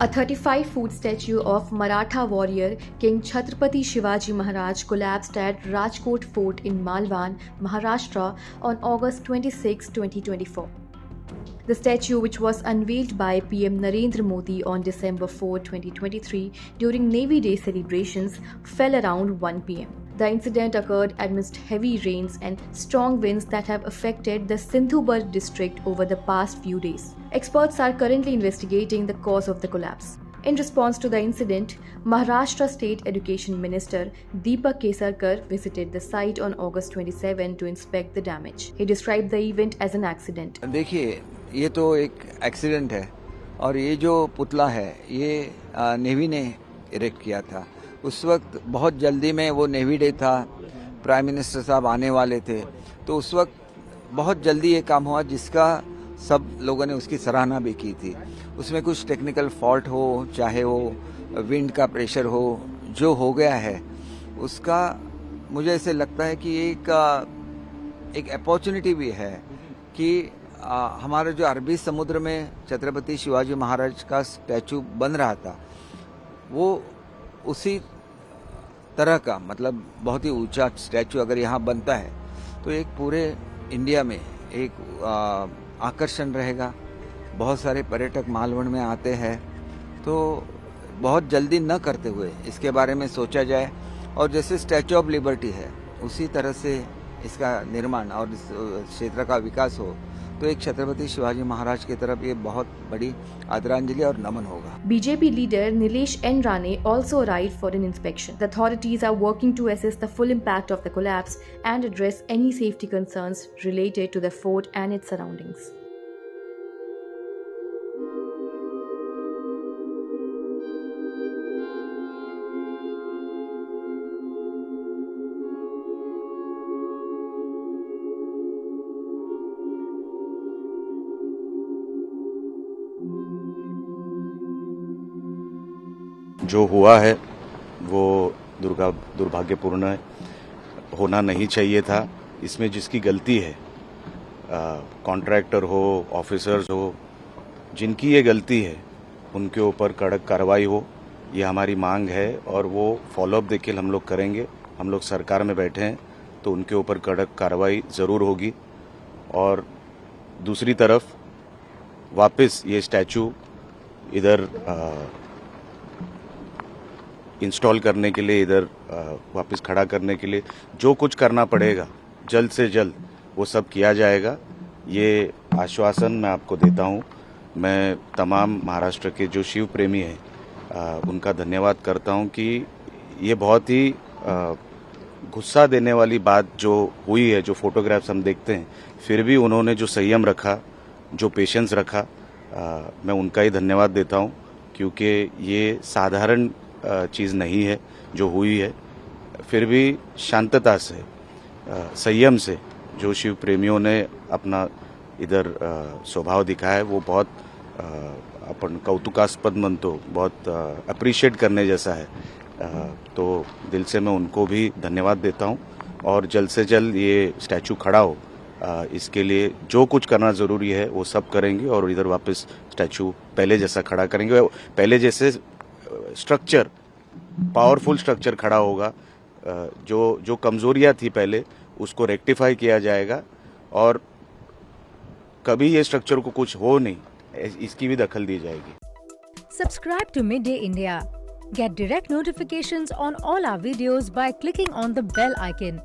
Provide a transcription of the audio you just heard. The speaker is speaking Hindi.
A 35-foot statue of Maratha warrior King Chhatrapati Shivaji Maharaj collapsed at Rajkot Fort in Malwan, Maharashtra on August 26, 2024. The statue, which was unveiled by PM Narendra Modi on December 4, 2023 during Navy Day celebrations, fell around 1 pm. The incident occurred amidst heavy rains and strong winds that have affected the Sindhubarh district over the past few days. Experts are currently investigating the cause of the collapse. In response to the incident, Maharashtra State Education Minister Deepak Kesarkar visited the site on August 27 to inspect the damage. He described the event as an accident. देखिए, ये तो एक एक्सीडेंट है और ये जो पुतला है ये नेवी ने इरेक्ट किया था। उस वक्त बहुत जल्दी में वो नेवी डे था, प्राइम मिनिस्टर साहब आने वाले थे, तो उस वक्त बहुत जल्दी ये काम हुआ जिसका सब लोगों ने उसकी सराहना भी की थी। उसमें कुछ टेक्निकल फॉल्ट हो, चाहे वो विंड का प्रेशर हो, जो हो गया है उसका मुझे ऐसे लगता है कि एक अपॉर्चुनिटी भी है कि हमारे जो अरबी समुद्र में छत्रपति शिवाजी महाराज का स्टैचू बन रहा था वो उसी तरह का, मतलब बहुत ही ऊंचा स्टैचू अगर यहाँ बनता है तो एक पूरे इंडिया में एक आकर्षण रहेगा। बहुत सारे पर्यटक मालवण में आते हैं, तो बहुत जल्दी न करते हुए इसके बारे में सोचा जाए और जैसे स्टैचू ऑफ लिबर्टी है उसी तरह से इसका निर्माण और इस क्षेत्र का विकास हो तो एक छत्रपति शिवाजी महाराज की तरफ ये बहुत बड़ी आदरांजलि और नमन होगा। BJP leader Nilesh N. Rane also arrived for an inspection. The authorities are working to assess the full impact of the collapse and address any safety concerns related to the fort and its surroundings. जो हुआ है वो दुर्भाग्यपूर्ण है, होना नहीं चाहिए था। इसमें जिसकी गलती है, कॉन्ट्रैक्टर हो, ऑफिसर्स हो, जिनकी ये गलती है उनके ऊपर कड़क कार्रवाई हो, ये हमारी मांग है और वो फॉलोअप देखिए हम लोग करेंगे। हम लोग सरकार में बैठे हैं तो उनके ऊपर कड़क कार्रवाई ज़रूर होगी। और दूसरी तरफ वापस ये स्टैचू इधर इंस्टॉल करने के लिए, इधर वापस खड़ा करने के लिए जो कुछ करना पड़ेगा जल्द से जल्द वो सब किया जाएगा। ये आश्वासन मैं आपको देता हूँ। मैं तमाम महाराष्ट्र के जो शिव प्रेमी हैं उनका धन्यवाद करता हूँ कि ये बहुत ही गुस्सा देने वाली बात जो हुई है, जो फोटोग्राफ्स हम देखते हैं, फिर भी उन्होंने जो संयम रखा, जो पेशेंस रखा, मैं उनका ही धन्यवाद देता हूँ क्योंकि ये साधारण चीज़ नहीं है जो हुई है। फिर भी शांतता से, संयम से जो शिव प्रेमियों ने अपना इधर स्वभाव दिखाया है वो बहुत अपन कौतुकास्पद मनतो, बहुत अप्रिशिएट करने जैसा है। तो दिल से मैं उनको भी धन्यवाद देता हूँ और जल्द से जल्द ये स्टैचू खड़ा हो, इसके लिए जो कुछ करना ज़रूरी है वो सब करेंगे और इधर वापस स्टैचू पहले जैसा खड़ा करेंगे। पहले जैसे स्ट्रक्चर, पावरफुल स्ट्रक्चर खड़ा होगा। जो कमजोरियां थी पहले उसको रेक्टिफाई किया जाएगा और कभी ये स्ट्रक्चर को कुछ हो नहीं, इसकी भी दखल दी जाएगी। Subscribe to Midday India. Get direct notifications on all our videos by clicking on the bell icon.